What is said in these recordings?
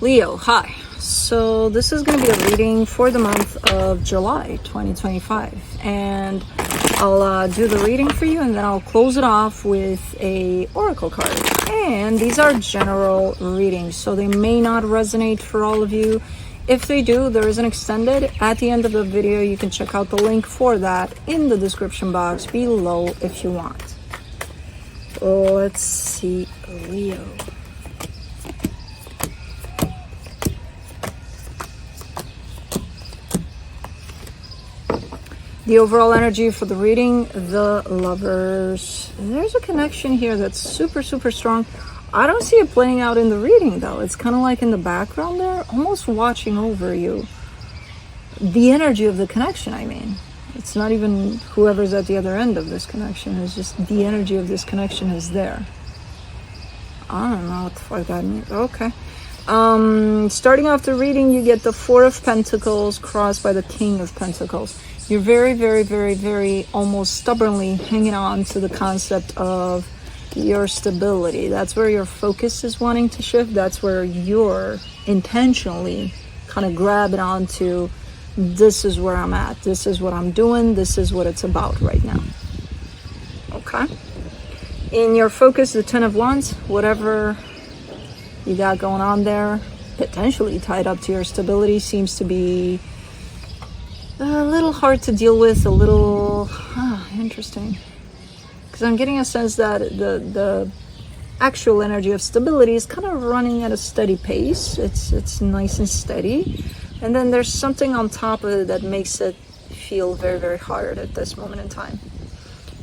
Leo, hi. So this is going to be a reading for the month of July 2025, and I'll do the reading for you, and then I'll close it off with a oracle card. And these are general readings, so they may not resonate for all of you. If they do, there is an extended at the end of the video. You can check out the link for that in the description box below if you want. Let's see, Leo. The overall energy for the reading, the Lovers. There's a connection here that's super, super strong. I don't see it playing out in the reading though. It's kind of like in the background there, almost watching over you. The energy of the connection, I mean. It's not even whoever's at the other end of this connection. It's just the energy of this connection is there. I don't know what the fuck that means. Okay. Starting off the reading, you get the Four of Pentacles crossed by the King of Pentacles. You're very, very, very, very almost stubbornly hanging on to the concept of your stability. That's where your focus is wanting to shift. That's where you're intentionally kind of grabbing onto, this is where I'm at. This is what I'm doing. This is what it's about right now. Okay. In your focus, the Ten of Wands, whatever you got going on there, potentially tied up to your stability, seems to be a little hard to deal with, a little interesting, because I'm getting a sense that the actual energy of stability is kind of running at a steady pace. It's nice and steady, and then there's something on top of it that makes it feel very, very hard at this moment in time.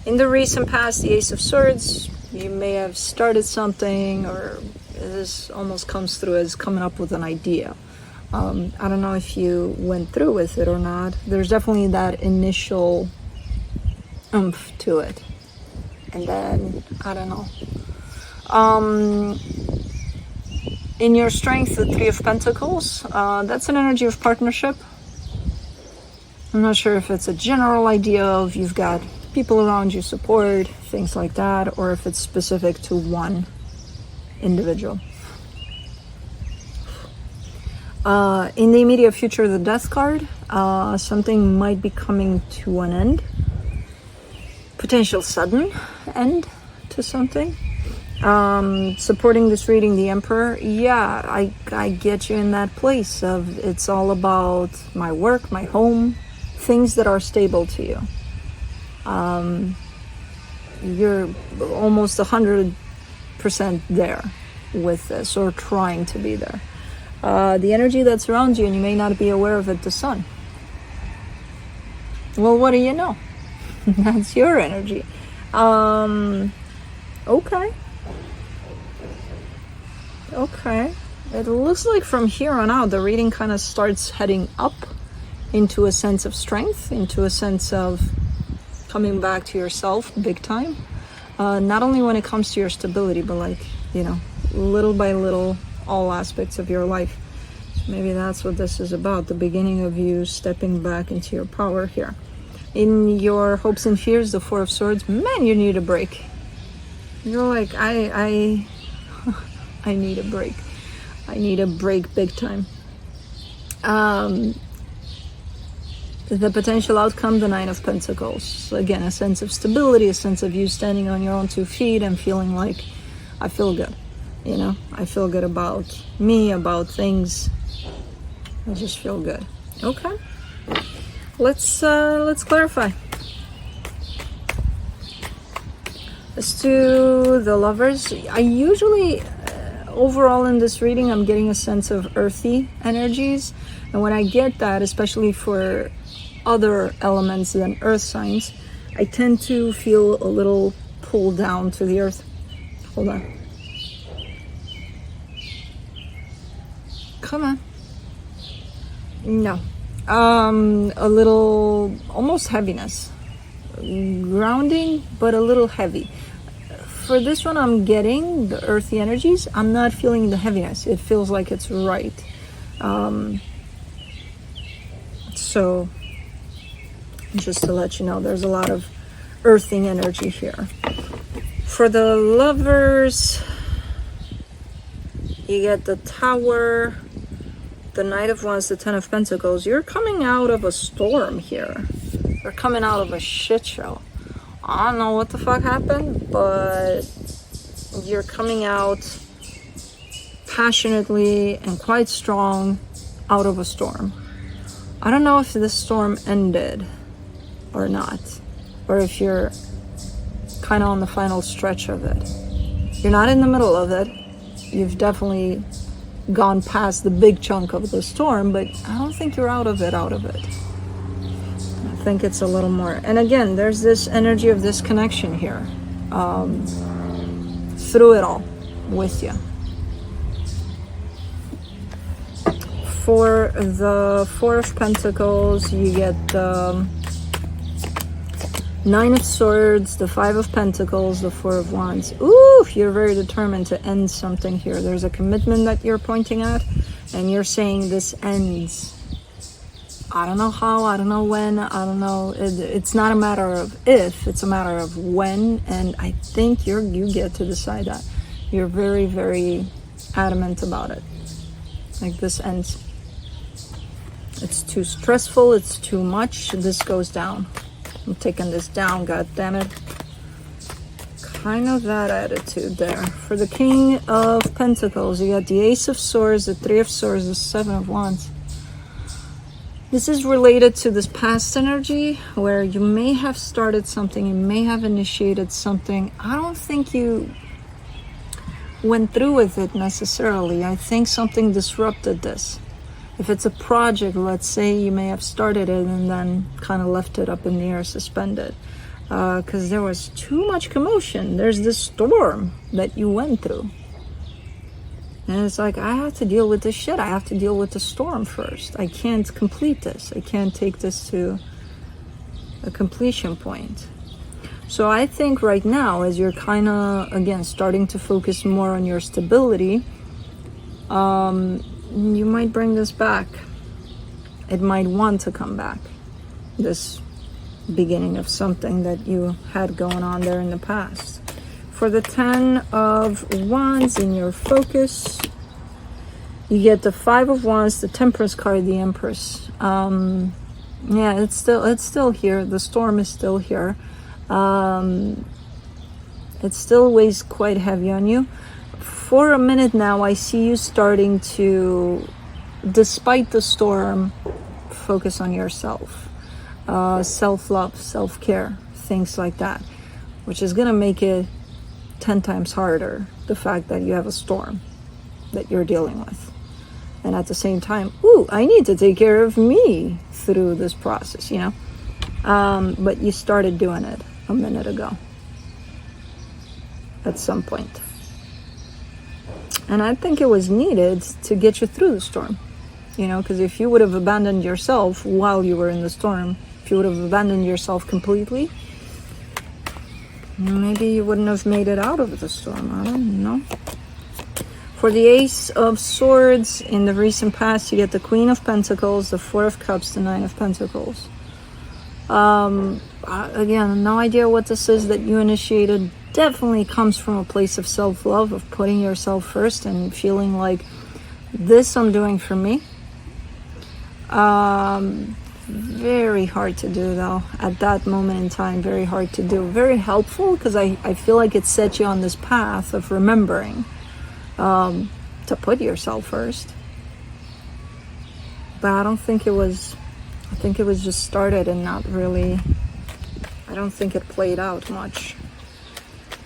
In the recent past, the Ace of Swords, you may have started something, or this almost comes through as coming up with an idea. I don't know if you went through with it or not. There's definitely that initial oomph to it. And then, I don't know. In your strength, the Three of Pentacles, that's an energy of partnership. I'm not sure if it's a general idea of you've got people around you, support, things like that, or if it's specific to one individual. In the immediate future, the Death card, something might be coming to an end. Potential sudden end to something. Supporting this reading, the Emperor, yeah, I get you in that place of it's all about my work, my home, things that are stable to you. You're almost 100% there with this, or trying to be there. The energy that surrounds you, and you may not be aware of it, the Sun. Well, what do you know? That's your energy. Okay. It looks like from here on out, the reading kind of starts heading up into a sense of strength, into a sense of coming back to yourself big time. Not only when it comes to your stability, but like, little by little, all aspects of your life. So maybe that's what this is about, the beginning of you stepping back into your power here. In your hopes and fears, the Four of Swords, man, you need a break. You're like, I need a break. I need a break big time. The potential outcome, the Nine of Pentacles. So again, a sense of stability, a sense of you standing on your own 2 feet and feeling like, I feel good. I feel good about me, about things. I just feel good. Okay. Let's clarify. As to the Lovers, I usually, overall in this reading, I'm getting a sense of earthy energies. And when I get that, especially for other elements than earth signs, I tend to feel a little pulled down to the earth. Hold on. Come on. No. A little, almost heaviness. Grounding, but a little heavy. For this one, I'm getting the earthy energies. I'm not feeling the heaviness. It feels like it's right. So, just to let you know, there's a lot of earthing energy here. For the Lovers, You get the Tower, the Knight of Wands, the Ten of Pentacles. You're coming out of a storm here. You're coming out of a shit show. I don't know what the fuck happened, but you're coming out passionately and quite strong out of a storm. I don't know if this storm ended or not, or if you're kind of on the final stretch of it. You're not in the middle of it. You've definitely gone past the big chunk of the storm, but I don't think you're out of it. I think it's a little more. And again, there's this energy of this connection here, through it all, with you. For the Four of Pentacles, you get the Nine of Swords, the Five of Pentacles, the Four of Wands. Ooh, you're very determined to end something here. There's a commitment that you're pointing at, and you're saying this ends. I don't know how, I don't know when, I don't know. It's not a matter of if, it's a matter of when, and I think you get to decide that. You're very, very adamant about it. Like, this ends. It's too stressful, it's too much, this goes down. I'm taking this down, god damn it. Kind of that attitude there. For the King of Pentacles, you got the Ace of Swords, the Three of Swords, the Seven of Wands. This is related to this past energy where you may have started something, you may have initiated something. I don't think you went through with it necessarily. I think something disrupted this. If it's a project, let's say, you may have started it and then kind of left it up in the air, suspended. Because there was too much commotion. There's this storm that you went through. And it's like, I have to deal with this shit. I have to deal with the storm first. I can't complete this. I can't take this to a completion point. So I think right now, as you're kind of, again, starting to focus more on your stability, you might bring this back. It might want to come back. This beginning of something that you had going on there in the past. For the Ten of Wands in your focus, you get the Five of Wands, the Temperance card, the Empress. Yeah, it's still here. The storm is still here. It still weighs quite heavy on you. For a minute now, I see you starting to, despite the storm, focus on yourself. Self-love, self-care, things like that, which is going to make it 10 times harder, the fact that you have a storm that you're dealing with. And at the same time, ooh, I need to take care of me through this process, you know? But you started doing it a minute ago, at some point. And I think it was needed to get you through the storm, you know, because if you would have abandoned yourself while you were in the storm, if you would have abandoned yourself completely, maybe you wouldn't have made it out of the storm. I don't know. For the Ace of Swords, in the recent past, you get the Queen of Pentacles, the Four of Cups, the Nine of Pentacles. Again, no idea what this is that you initiated. Definitely comes from a place of self-love, of putting yourself first and feeling like, this I'm doing for me. Very hard to do, though, at that moment in time. Very hard to do. Very helpful, because I feel like it set you on this path of remembering to put yourself first. But I don't think it was, I think it was just started and not really, I don't think it played out much.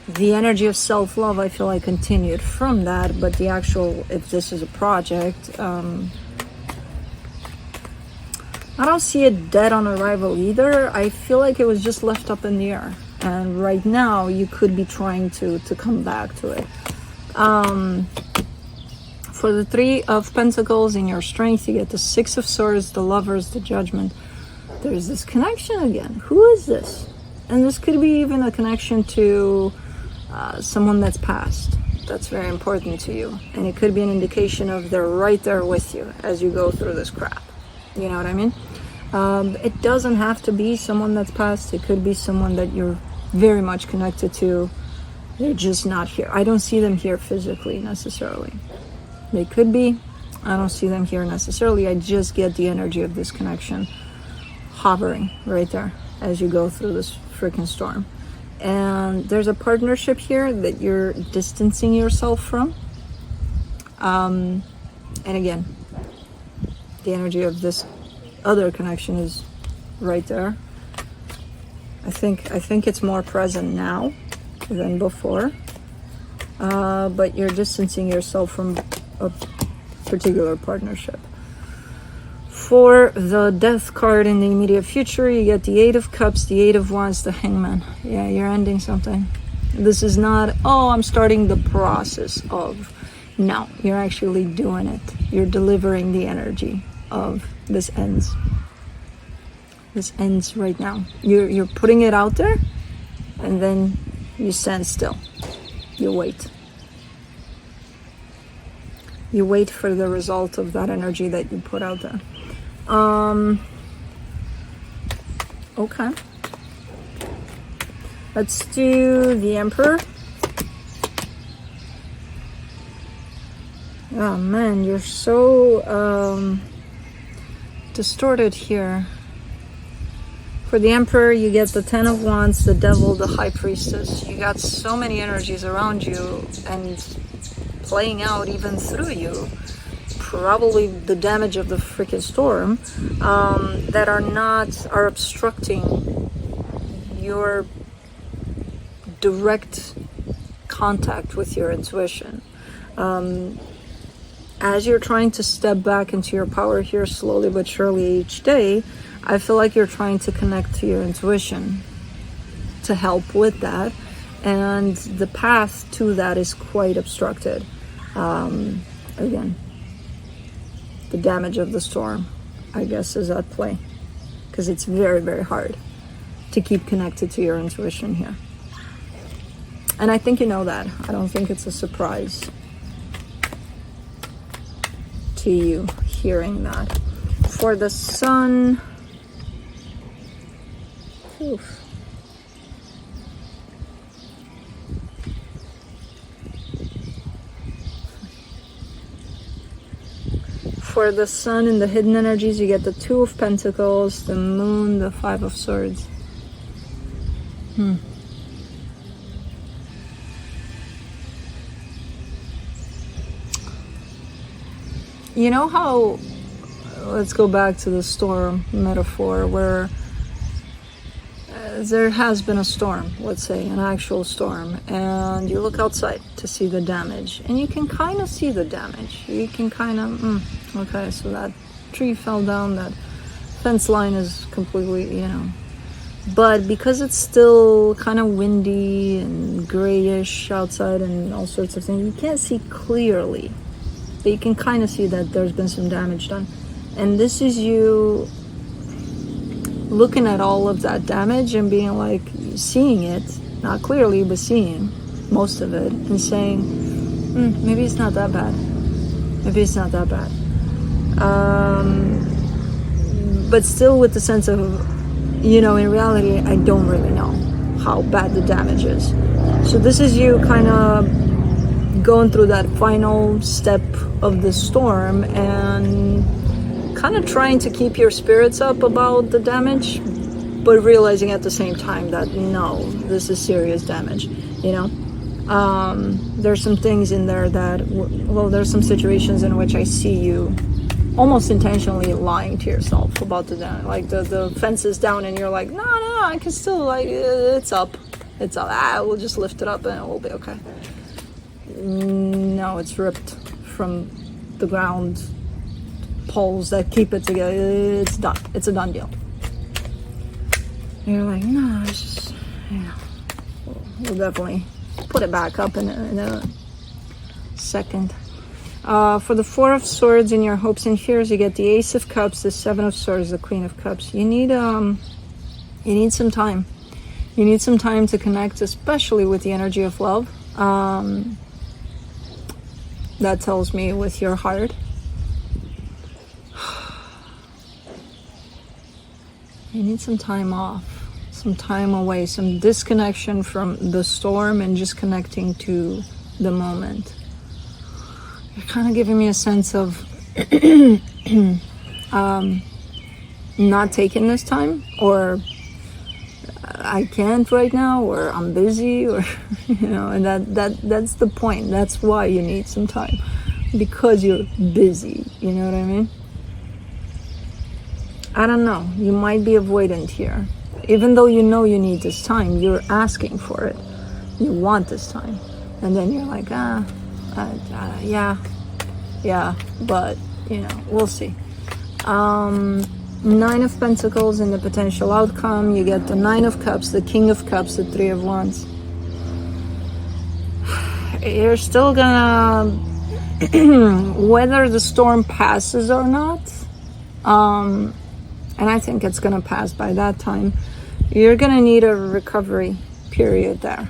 The energy of self-love, I feel like, continued from that, but the actual, if this is a project, I don't see it dead on arrival either. I feel like it was just left up in the air. And right now, you could be trying to come back to it. For the Three of Pentacles in your strength, you get the Six of Swords, the Lovers, the Judgment. There's this connection again. Who is this? And this could be even a connection to someone that's passed. That's very important to you. And it could be an indication of they're right there with you as you go through this crap. You know what I mean? It doesn't have to be someone that's passed. It could be someone that you're very much connected to. They're just not here. I don't see them here physically necessarily. They could be. I don't see them here necessarily. I just get the energy of this connection hovering right there as you go through this freaking storm. And there's a partnership here that you're distancing yourself from. And again, the energy of this other connection is right there. I think it's more present now than before. But you're distancing yourself from a particular partnership. For the Death card in the immediate future, you get the Eight of Cups, the Eight of Wands, the Hangman. Yeah, you're ending something. This is not, oh, I'm starting the process of. No, you're actually doing it. You're delivering the energy of this ends. This ends right now. You're putting it out there, and then you stand still. You wait. You wait for the result of that energy that you put out there. Okay. Let's do the Emperor. Oh man, you're so distorted here. For the Emperor, you get the Ten of Wands, the Devil, the High Priestess. You got so many energies around you and playing out even through you. Probably the damage of the freaking storm that are obstructing your direct contact with your intuition. As you're trying to step back into your power here slowly but surely each day, I feel like you're trying to connect to your intuition to help with that, and the path to that is quite obstructed. Again, the damage of the storm, I guess, is at play, because it's very, very hard to keep connected to your intuition here. And I think you know that. I don't think it's a surprise to you hearing that. For the Sun, oof. For the Sun and the hidden energies, you get the Two of Pentacles, the Moon, the Five of Swords. You know how, let's go back to the storm metaphor, where there has been a storm, let's say an actual storm, and you look outside to see the damage, and you can kind of see the damage. You can kind of, okay, so that tree fell down, that fence line is completely, but because it's still kind of windy and grayish outside and all sorts of things, you can't see clearly, but you can kind of see that there's been some damage done. And this is you looking at all of that damage and being like, seeing it, not clearly, but seeing most of it, and saying, maybe it's not that bad. Maybe it's not that bad. But still with the sense of, in reality, I don't really know how bad the damage is. So this is you kind of going through that final step of the storm and kind of trying to keep your spirits up about the damage, but realizing at the same time that no, this is serious damage. There's some things in there that, there's some situations in which I see you almost intentionally lying to yourself about the damage. Like the fence is down and you're like, no, I can still, it's up. We'll just lift it up and it will be okay. No, it's ripped from the ground, poles that keep it together. It's done. It's a done deal. And you're like, no, it's just, we'll definitely put it back up in a second. For the Four of Swords in your hopes and fears, you get the Ace of Cups, the Seven of Swords, the Queen of Cups. You need some time. You need some time to connect, especially with the energy of love. That tells me with your heart. You need some time off, some time away, some disconnection from the storm and just connecting to the moment. They're kind of giving me a sense of not taking this time, or I can't right now, or I'm busy, or and that's the point. That's why you need some time, because you're busy. You know what I mean? I don't know. You might be avoidant here, even though you know you need this time. You're asking for it. You want this time, and then you're like, yeah, but we'll see. 9 of Pentacles in the potential outcome. You get the 9 of Cups, the King of Cups, the 3 of Wands. You're still gonna, whether the storm passes or not, and I think it's gonna pass by that time, you're gonna need a recovery period there.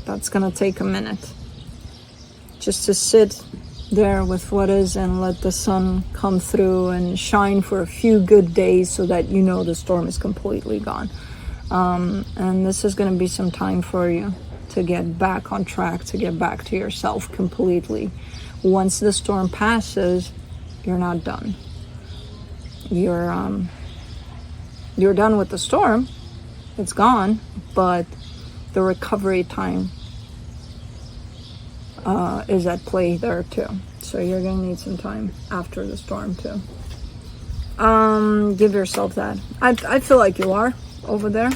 That's gonna take a minute. Just to sit there with what is and let the sun come through and shine for a few good days so that the storm is completely gone. And this is going to be some time for you to get back on track, to get back to yourself completely. Once the storm passes, you're not done. You're done with the storm. It's gone, but the recovery time is at play there too. So you're gonna need some time after the storm too. Give yourself that. I feel like you are over there.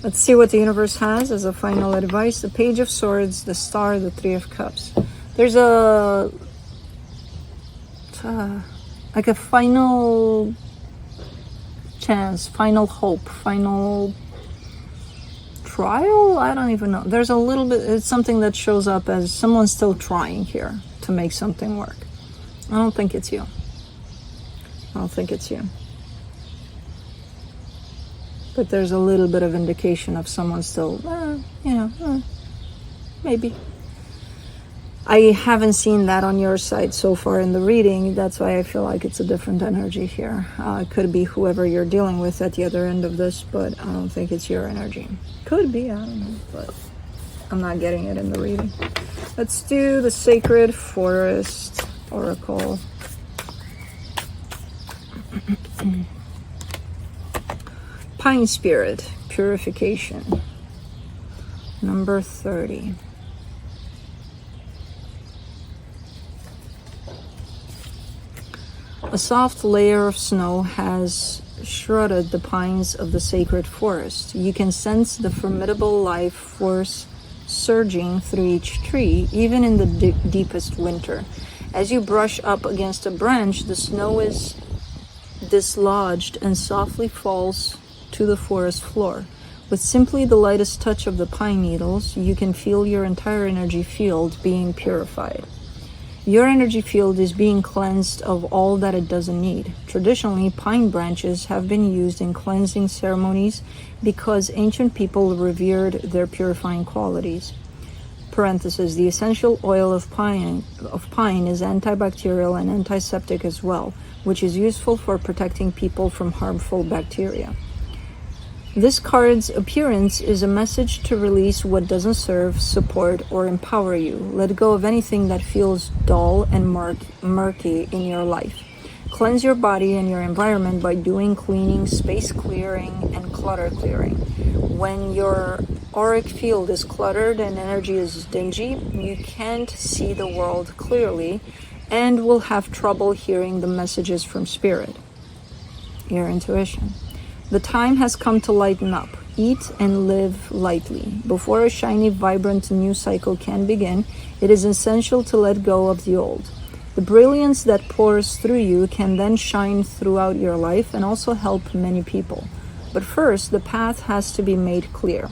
Let's see what the universe has as a final advice. The Page of Swords, the Star, the 3 of Cups. There's a like a final chance, final hope, final trial. I don't even know. There's a little bit, it's something that shows up as someone still trying here to make something work. I don't think it's you. But there's a little bit of indication of someone still, maybe. I haven't seen that on your side so far in the reading. That's why I feel like it's a different energy here. It could be whoever you're dealing with at the other end of this, but I don't think it's your energy. Could be, I don't know, but I'm not getting it in the reading. Let's do the Sacred Forest Oracle. Pine Spirit, Purification. Number 30. A soft layer of snow has shrouded the pines of the sacred forest. You can sense the formidable life force surging through each tree, even in the deepest winter. As you brush up against a branch, the snow is dislodged and softly falls to the forest floor. With simply the lightest touch of the pine needles, you can feel your entire energy field being purified. Your energy field is being cleansed of all that it doesn't need. Traditionally, pine branches have been used in cleansing ceremonies because ancient people revered their purifying qualities. Parenthesis, the essential oil of pine is antibacterial and antiseptic as well, which is useful for protecting people from harmful bacteria. This card's appearance is a message to release what doesn't serve, support, or empower you. Let go of anything that feels dull and murky in your life. Cleanse your body and your environment by doing cleaning, space clearing, and clutter clearing. When your auric field is cluttered and energy is dingy, you can't see the world clearly and will have trouble hearing the messages from spirit. Your intuition. The time has come to lighten up. Eat and live lightly. Before a shiny, vibrant new cycle can begin, it is essential to let go of the old. The brilliance that pours through you can then shine throughout your life and also help many people. But first, the path has to be made clear.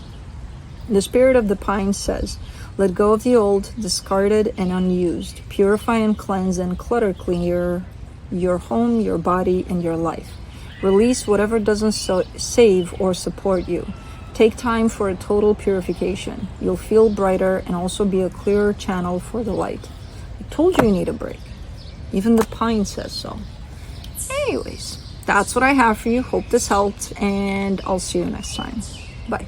The spirit of the pine says, let go of the old, discarded and unused. Purify and cleanse and clutter clear your home, your body, and your life. Release whatever doesn't save or support you. Take time for a total purification. You'll feel brighter and also be a clearer channel for the light. I told you need a break. Even the pine says so. Anyways, that's what I have for you. Hope this helped, and I'll see you next time. Bye.